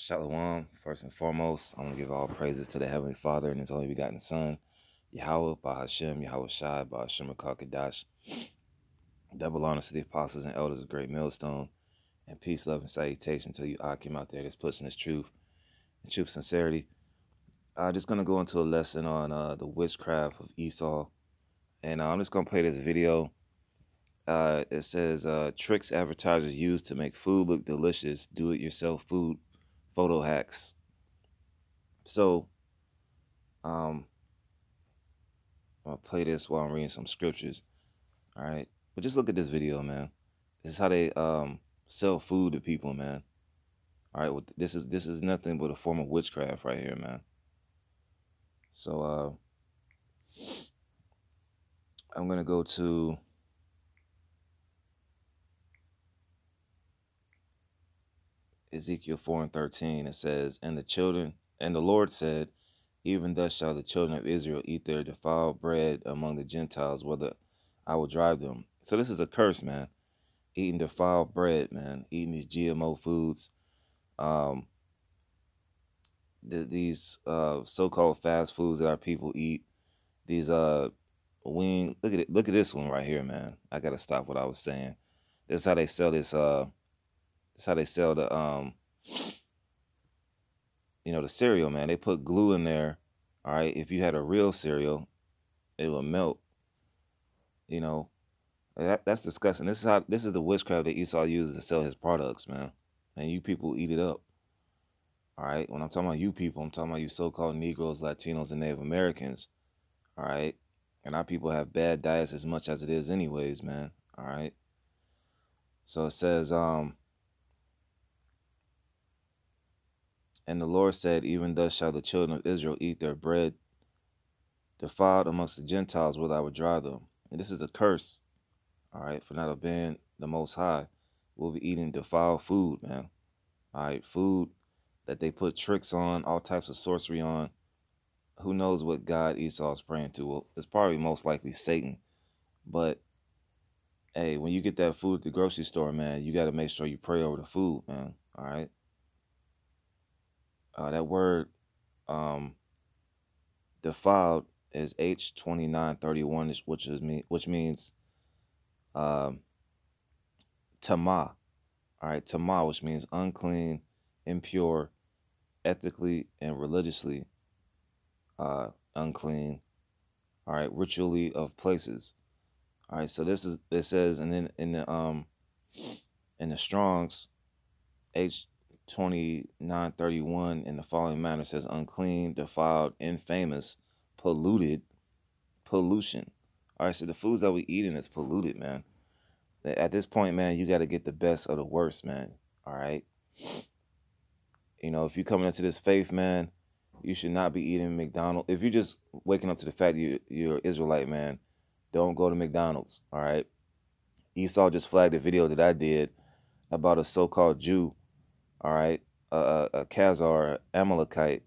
Shalom. First and foremost, I want to give all praises to the Heavenly Father and His only begotten Son, Yahweh, Bahashem, Yahweh Shai, Bahashem Kadash. Double honors to the apostles and elders of Great Millstone, and peace, love, and salutation to you, Akim, out there that's pushing this truth and truth sincerity. I'm just going to go into a lesson on the witchcraft of Esau, and I'm just going to play this video. It says, tricks advertisers use to make food look delicious, do-it-yourself food photo hacks. So, I'm going to play this while I'm reading some scriptures. All right. But just look at this video, man. This is how they sell food to people, man. All right. This is nothing but a form of witchcraft right here, man. So I'm going to go to Ezekiel 4:13. It says, and the Lord said, even thus shall the children of Israel eat their defiled bread among the Gentiles, whether I will drive them. So this is a curse, man. Eating defiled bread, man. Eating these GMO foods. These so-called fast foods that our people eat. These wing. Look at it. Look at this one right here, man. I gotta stop what I was saying. This is how they sell this. This is how they sell the the cereal, man. They put glue in there. All right. If you had a real cereal, it would melt. That's disgusting. This is the witchcraft that Esau uses to sell his products, man. And you people eat it up. All right. When I'm talking about you people, I'm talking about you so-called Negroes, Latinos, and Native Americans. All right. And our people have bad diets as much as it is anyways, man. All right. So it says, and the Lord said, even thus shall the children of Israel eat their bread defiled amongst the Gentiles, whether I would drive them. And this is a curse, all right, for not obeying the Most High. We'll be eating defiled food, man. All right, food that they put tricks on, all types of sorcery on. Who knows what God Esau's praying to? Well, it's probably most likely Satan. But, hey, when you get that food at the grocery store, man, you got to make sure you pray over the food, man. All right? That word defiled is H2931, which means tama. All right, tama, which means unclean, impure, ethically and religiously unclean. All right, ritually of places. All right, so it says, and then in the Strong's H2931 in the following manner says unclean, defiled, infamous, polluted, pollution. All right, so the foods that we eating is polluted, man. At this point, man, you got to get the best of the worst, man. All right. If you're coming into this faith, man, you should not be eating McDonald's. If you're just waking up to the fact you're an Israelite, man, don't go to McDonald's, all right? Esau just flagged a video that I did about a so-called Jew, all right, a Khazar, Amalekite,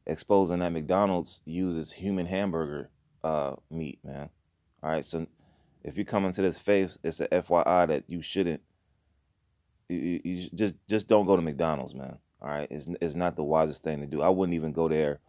exposing that McDonald's uses human hamburger meat, man. All right, so if you come into this faith, it's a FYI that you shouldn't. You just don't go to McDonald's, man. All right, it's not the wisest thing to do. I wouldn't even go there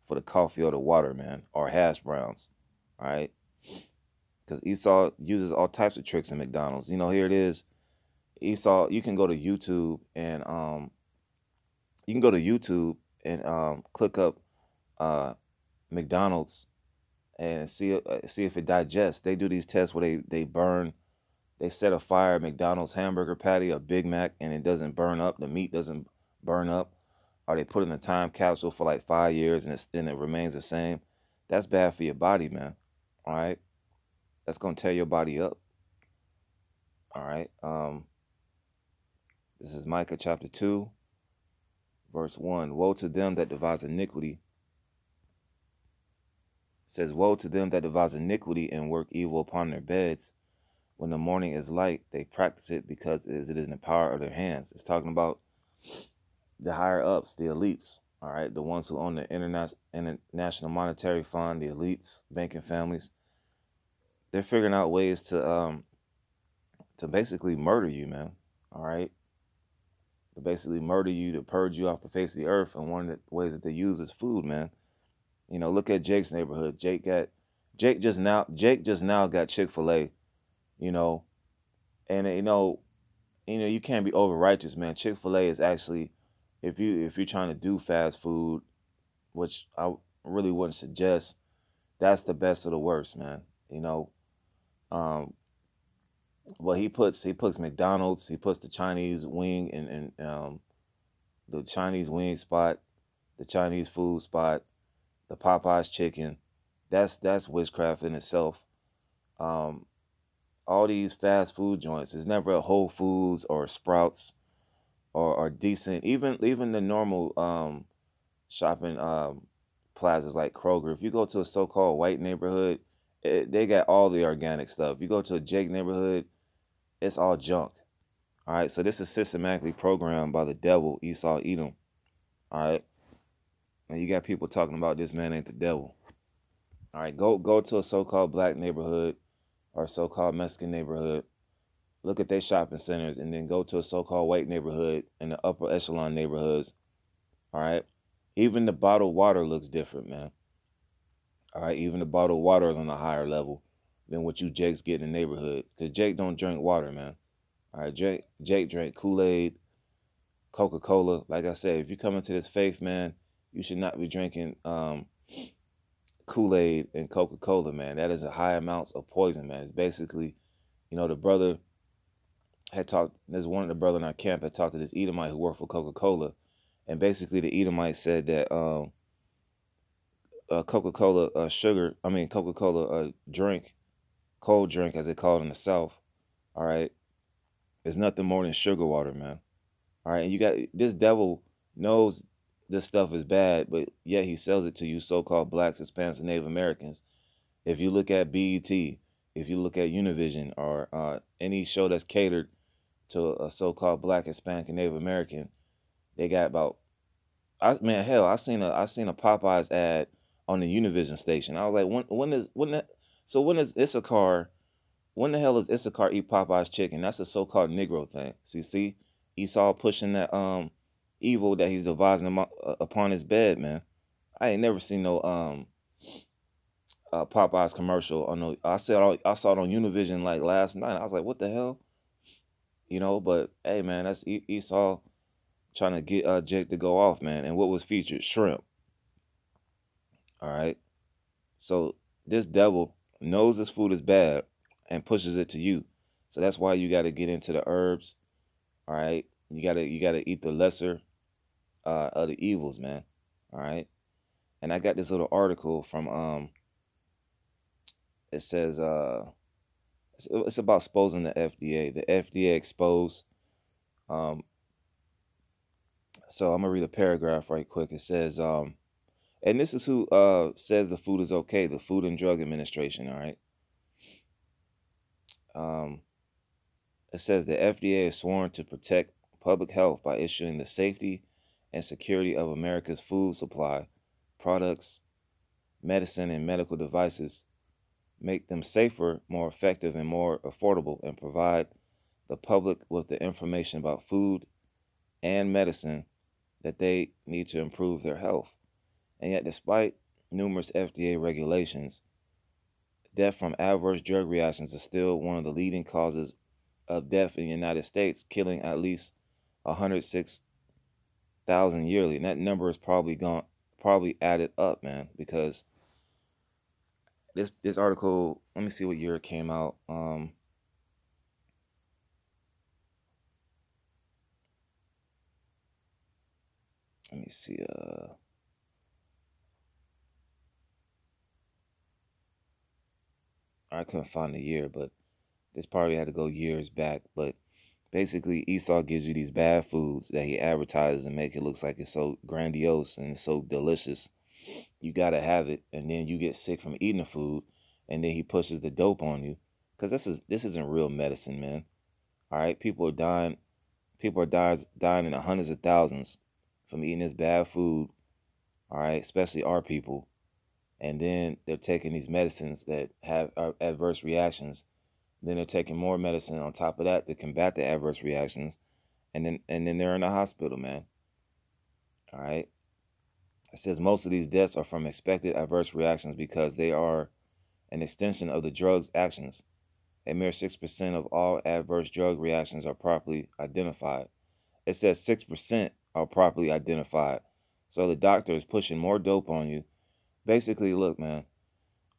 for the coffee or the water, man, or hash browns. All right, because Esau uses all types of tricks in McDonald's. Here it is. Esau, you can go to YouTube and click up McDonald's and see if it digests. They do these tests where they set a fire at McDonald's hamburger patty or Big Mac and it doesn't burn up. The meat doesn't burn up. Or they put it in a time capsule for like 5 years and it remains the same. That's bad for your body, man. All right. That's going to tear your body up. All right. This is Micah chapter 2, verse 1. Woe to them that devise iniquity. It says, woe to them that devise iniquity and work evil upon their beds. When the morning is light, they practice it because it is in the power of their hands. It's talking about the higher ups, the elites, all right, the ones who own the International Monetary Fund, the elites, banking families. They're figuring out ways to basically murder you, man. All right. to basically murder you, to purge you off the face of the earth. And one of the ways that they use is food, man. You know, look at Jake's neighborhood. Jake just now got Chick-fil-A, you know, and you can't be over righteous, man. Chick-fil-A is actually, if you're trying to do fast food, which I really wouldn't suggest, that's the best of the worst, man. You know, um, well, he puts McDonald's, he puts the Chinese wing and the Chinese wing spot, the Chinese food spot, the Popeyes chicken. That's witchcraft in itself. Um, all these fast food joints, it's never a Whole Foods or Sprouts or decent. Even the normal shopping plazas like Kroger. If you go to a so-called white neighborhood, they got all the organic stuff. You go to a Jake neighborhood, it's all junk. All right, so this is systematically programmed by the devil, Esau, Edom. All right, and you got people talking about this man ain't the devil. All right, go to a so-called black neighborhood or so-called Mexican neighborhood. Look at their shopping centers, and then go to a so-called white neighborhood in the upper echelon neighborhoods. All right, even the bottled water looks different, man. All right, even the bottled water is on a higher level than what you Jakes get in the neighborhood. Cause Jake don't drink water, man. All right, Jake drank Kool-Aid, Coca-Cola. Like I said, if you come into this faith, man, you should not be drinking Kool-Aid and Coca-Cola, man. That is a high amounts of poison, man. It's basically, the brother had talked. There's one of the brother in our camp had talked to this Edomite who worked for Coca-Cola, and basically the Edomite said that Coca-Cola Coca-Cola drink, cold drink as they call it in the South. All right, is nothing more than sugar water, man. All right, and you got this devil knows this stuff is bad, but yet he sells it to you so-called blacks, Hispanics, and Native Americans. If you look at BET, if you look at Univision or any show that's catered to a so-called black, Hispanic, and Native American, they got about I seen a Popeyes ad on the Univision station. I was like, when is Issachar? When the hell is Issachar eat Popeye's chicken? That's a so-called Negro thing. See, Esau pushing that evil that he's devising upon his bed, man. I ain't never seen no Popeyes commercial. I saw it on Univision like last night. I was like, what the hell? But hey, man, that's Esau trying to get Jake to go off, man. And what was featured? Shrimp. All right. So this devil knows this food is bad and pushes it to you. So that's why you got to get into the herbs. All right. You gotta eat the lesser of the evils, man. All right. And I got this little article from it says it's about exposing the FDA. The FDA exposed. So I'm gonna read a paragraph right quick. It says and this is who says the food is okay, the Food and Drug Administration, all right? It says the FDA is sworn to protect public health by issuing the safety and security of America's food supply, products, medicine, and medical devices, make them safer, more effective, and more affordable, and provide the public with the information about food and medicine that they need to improve their health. And yet, despite numerous FDA regulations, death from adverse drug reactions is still one of the leading causes of death in the United States, killing at least 106,000 yearly. And that number is probably added up, man, because this article, let me see what year it came out. Let me see. I couldn't find the year, but this probably had to go years back. But basically, Esau gives you these bad foods that he advertises and make it look like it's so grandiose and so delicious. You gotta have it, and then you get sick from eating the food, and then he pushes the dope on you, because this isn't real medicine, man. All right, people are dying. People are dying in the hundreds of thousands from eating this bad food. All right, especially our people. And then they're taking these medicines that have adverse reactions. Then they're taking more medicine on top of that to combat the adverse reactions. and then they're in the hospital, man. All right. It says most of these deaths are from expected adverse reactions because they are an extension of the drug's actions. A mere 6% of all adverse drug reactions are properly identified. It says 6% are properly identified. So the doctor is pushing more dope on you. Basically, look, man,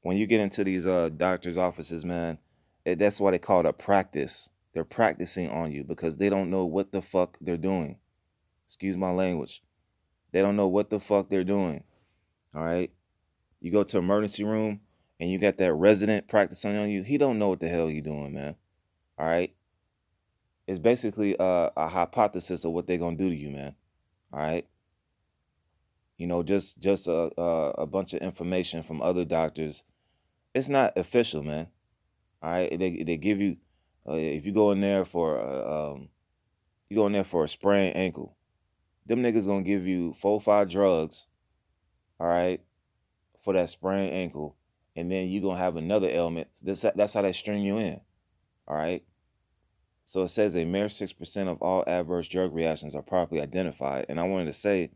when you get into these doctors' offices, man, that's why they call it a practice. They're practicing on you because they don't know what the fuck they're doing. Excuse my language. They don't know what the fuck they're doing. All right? You go to emergency room and you got that resident practicing on you. He don't know what the hell you doing, man. All right? It's basically a hypothesis of what they're gonna do to you, man. All right? You know, just a bunch of information from other doctors. It's not official, man. All right? They give you if you go in there for a sprained ankle, them niggas gonna give you 4 or 5 drugs. All right, for that sprained ankle, and then you're going to have another ailment. That's how they string you in, all right? So it says a mere 6% of all adverse drug reactions are properly identified. And I wanted to say,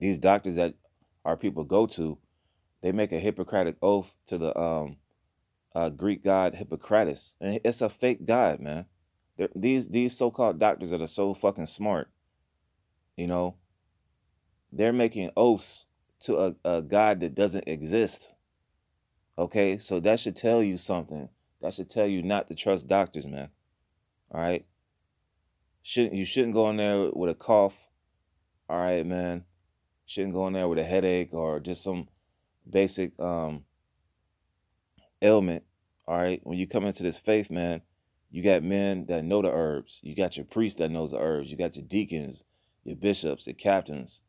these doctors that our people go to, they make a Hippocratic oath to the Greek god Hippocrates. And it's a fake god, man. These so-called doctors that are so fucking smart, you know, they're making oaths to a god that doesn't exist. Okay, so that should tell you something. That should tell you not to trust doctors, man. All right, you shouldn't go in there with a cough. All right, man. Shouldn't go in there with a headache or just some basic ailment. All right, when you come into this faith, man, you got men that know the herbs. You got your priest that knows the herbs. You got your deacons, your bishops, your captains.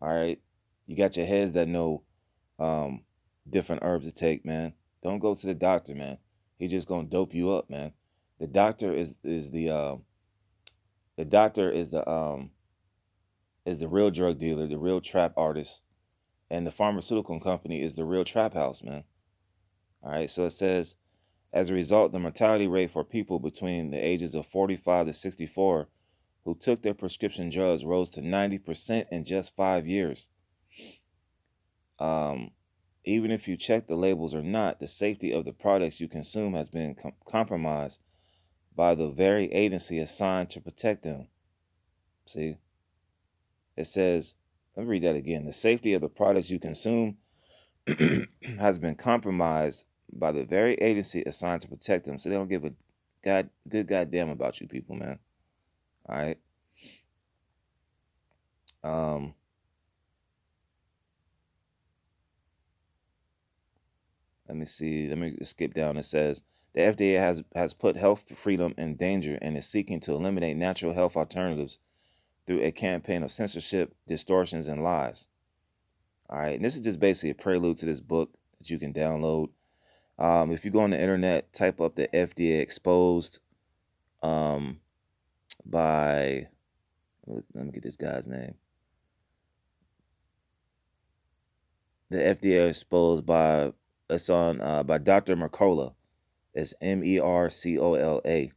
All right, you got your heads that know different herbs to take, man. Don't go to the doctor, man. He's just gonna dope you up, man. The doctor is the real drug dealer, the real trap artist, and the pharmaceutical company is the real trap house, man. All right, so it says, as a result, the mortality rate for people between the ages of 45 to 64 who took their prescription drugs rose to 90% in just 5 years. Even if you check the labels or not, the safety of the products you consume has been compromised by the very agency assigned to protect them. See? It says, let me read that again. The safety of the products you consume has been compromised by the very agency assigned to protect them. So they don't give a good goddamn about you people, man. All right? Let me see. Let me skip down. It says, the FDA has put health freedom in danger and is seeking to eliminate natural health alternatives through a campaign of censorship, distortions, and lies. All right, and this is just basically a prelude to this book that you can download. If you go on the internet, type up the FDA exposed by, let me get this guy's name. The FDA exposed by, it's on by Dr. Mercola. It's Mercola.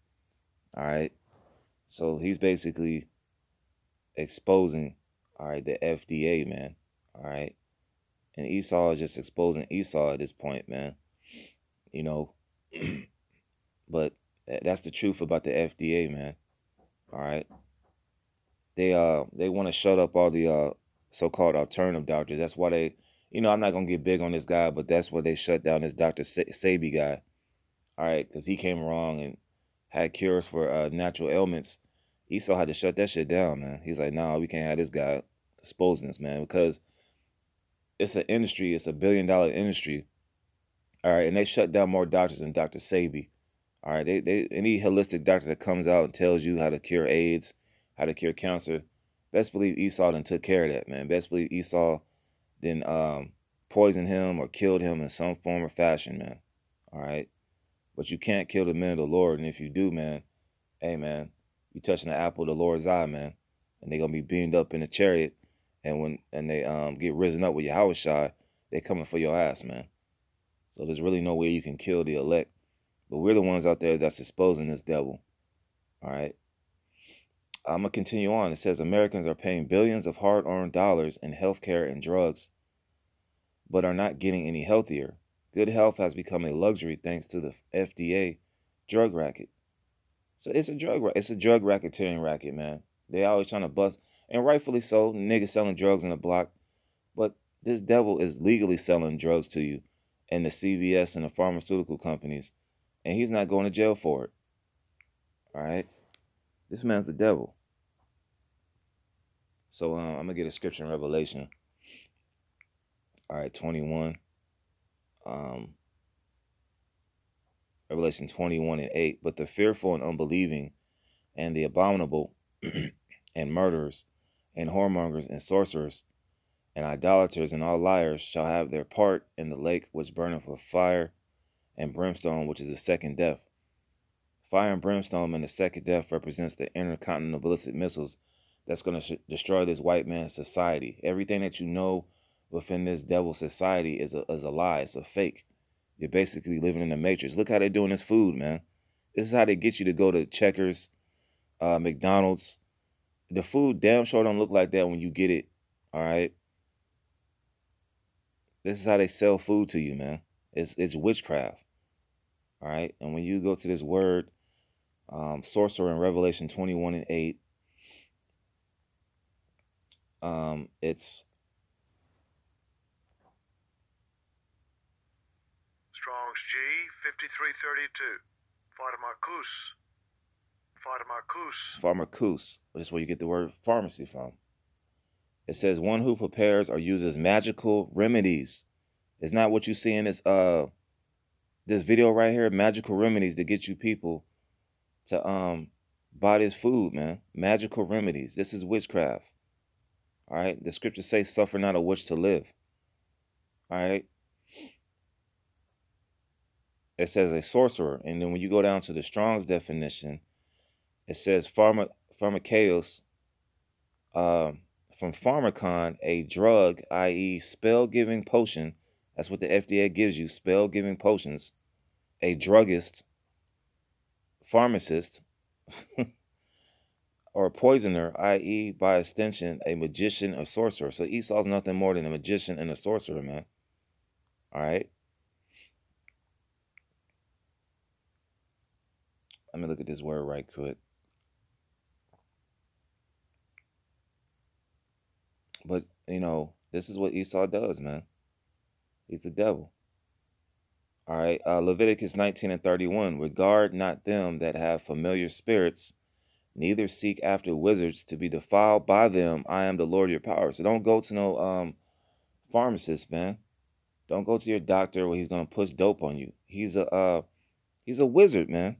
All right, so he's basically exposing, all right, the FDA, man. All right, and Esau is just exposing Esau at this point, man. You know, but that's the truth about the FDA, man. All right, they want to shut up all the so-called alternative doctors. That's why they, you know, I'm not gonna get big on this guy, but that's why they shut down this Dr. Sabi guy. All right, because he came along and had cures for natural ailments. Esau had to shut that shit down, man. He's like, nah, we can't have this guy exposing this, man, because it's an industry. It's $1 billion industry. All right, and they shut down more doctors than Dr. Sabi. All right, they any holistic doctor that comes out and tells you how to cure AIDS, how to cure cancer, best believe Esau done took care of that, man. Best believe Esau then poisoned him or killed him in some form or fashion, man. All right, but you can't kill the men of the Lord, and if you do, man, hey, man, you touching the apple of the Lord's eye, man, and they're gonna be beamed up in a chariot, and when they get risen up with Yahushua, they coming for your ass, man. So there's really no way you can kill the elect. But we're the ones out there that's exposing this devil. All right. I'm going to continue on. It says Americans are paying billions of hard-earned dollars in healthcare and drugs, but are not getting any healthier. Good health has become a luxury thanks to the FDA drug racket. So it's a drug racketeering racket, man. They always trying to bust, and rightfully so. Niggas selling drugs in the block, but this devil is legally selling drugs to you, and the CVS and the pharmaceutical companies, and he's not going to jail for it. All right, this man's the devil. So I'm gonna get a scripture in Revelation. All right, 21. Revelation 21:8. But the fearful and unbelieving, and the abominable, and murderers, and whoremongers, and sorcerers, and idolaters, and all liars shall have their part in the lake which burneth with fire and brimstone, which is the second death. Fire and brimstone in the second death represents the intercontinental ballistic missiles that's going to destroy this white man's society. Everything that you know within this devil society is a lie. It's a fake. You're basically living in the matrix. Look how they're doing this food, man. This is how they get you to go to Checkers, McDonald's. The food damn sure don't look like that when you get it, all right? This is how they sell food to you, man. It's witchcraft, all right? And when you go to this word, sorcerer in Revelation 21:8, it's Strong's G 5332. Pharmacus. This is where you get the word pharmacy from. It says one who prepares or uses magical remedies. It's not what you see in this video right here. Magical remedies to get you people to buy this food, man. Magical remedies. This is witchcraft. All right. The scriptures say, "Suffer not a witch to live." All right. It says a sorcerer, and then when you go down to the Strong's definition, it says pharmakeos, from pharmacon, a drug, i.e. spell-giving potion. That's what the FDA gives you, spell-giving potions. A druggist, pharmacist, or a poisoner, i.e. by extension, a magician or sorcerer. So Esau's nothing more than a magician and a sorcerer, man. All right. Let me look at this word right quick. But, you know, this is what Esau does, man. He's the devil. All right. Leviticus 19:31. Regard not them that have familiar spirits, neither seek after wizards to be defiled by them. I am the Lord your power. So don't go to no pharmacist, man. Don't go to your doctor where he's gonna push dope on you. He's a wizard, man.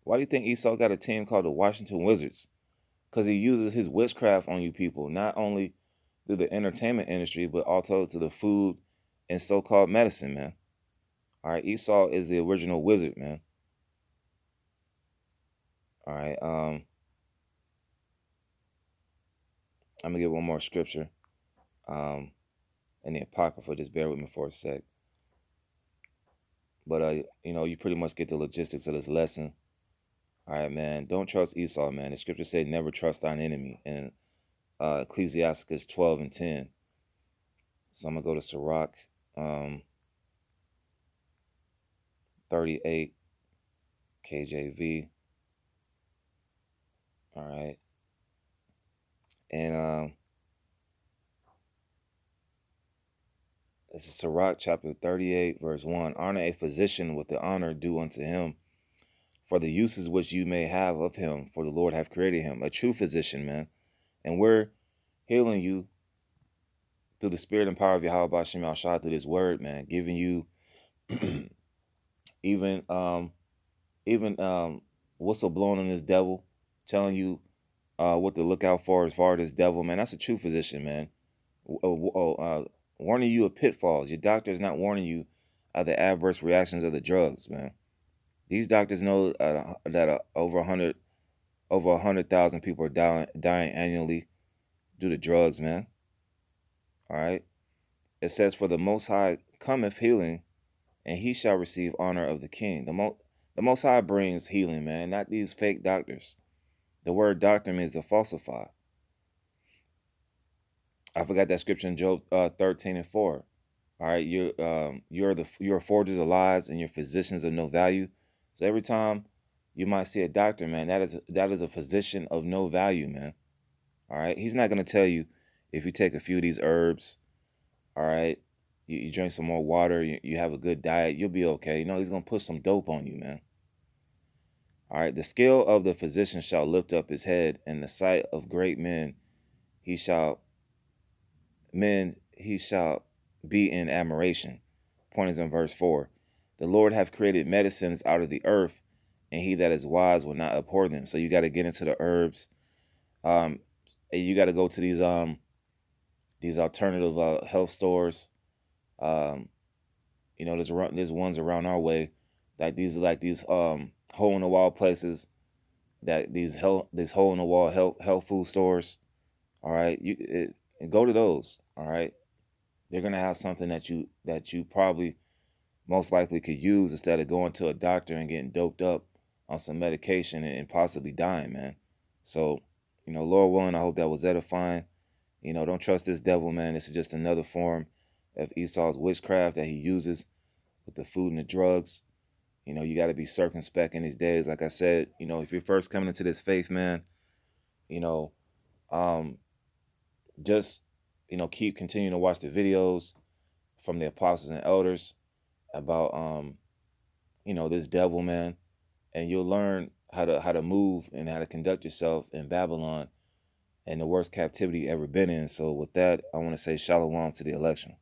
Why do you think Esau got a team called the Washington Wizards? Because he uses his witchcraft on you people, not only through the entertainment industry, but also to the food and so-called medicine, man. All right, Esau is the original wizard, man. All right, I'm gonna get one more scripture, in the Apocrypha. Just bear with me for a sec. But you know, you pretty much get the logistics of this lesson. All right, man. Don't trust Esau, man. The scripture said, "Never trust thine enemy," in Ecclesiasticus 12:10. So I'm gonna go to Sirach 38 KJV. All right, and this is Sirach chapter 38, verse 1. Honor a physician with the honor due unto him, for the uses which you may have of him, for the Lord hath created him. A true physician, man. And we're healing you through the spirit and power of Yahweh B'Shem Yahshua through this word, man. Giving you even whistle blowing on this devil, telling you what to look out for as far as this devil, man. That's a true physician, man. Warning you of pitfalls. Your doctor is not warning you of the adverse reactions of the drugs, man. These doctors know that over 100,000 people are dying annually due to drugs, man. All right. It says, "For the Most High cometh healing, and he shall receive honor of the King." The Most High brings healing, man, not these fake doctors. The word doctor means to falsify. I forgot that scripture in Job 13:4. All right, you're forgers of lies and you're physicians of no value. So every time you might see a doctor, man, that is a physician of no value, man. All right, he's not gonna tell you if you take a few of these herbs, all right, you drink some more water, you have a good diet, you'll be okay. No, he's gonna put some dope on you, man. All right, the skill of the physician shall lift up his head, and the sight of great he shall he shall be in admiration. Point is in verse 4. The Lord hath created medicines out of the earth, and he that is wise will not abhor them. So you got to get into the herbs. And you got to go to these alternative health stores. Um, there's ones around our way, like these hole in the wall places, that these hole in the wall health food stores. All right, go to those. All right, they're gonna have something that you probably most likely could use instead of going to a doctor and getting doped up on some medication and possibly dying, man. So, Lord willing, I hope that was edifying. Don't trust this devil, man. This is just another form of Esau's witchcraft that he uses with the food and the drugs. You got to be circumspect in these days. Like I said, if you're first coming into this faith, man, you know, um, just, keep continuing to watch the videos from the apostles and elders about, this devil, man, and you'll learn how to move and how to conduct yourself in Babylon and the worst captivity ever been in. So with that, I want to say shalom to the election.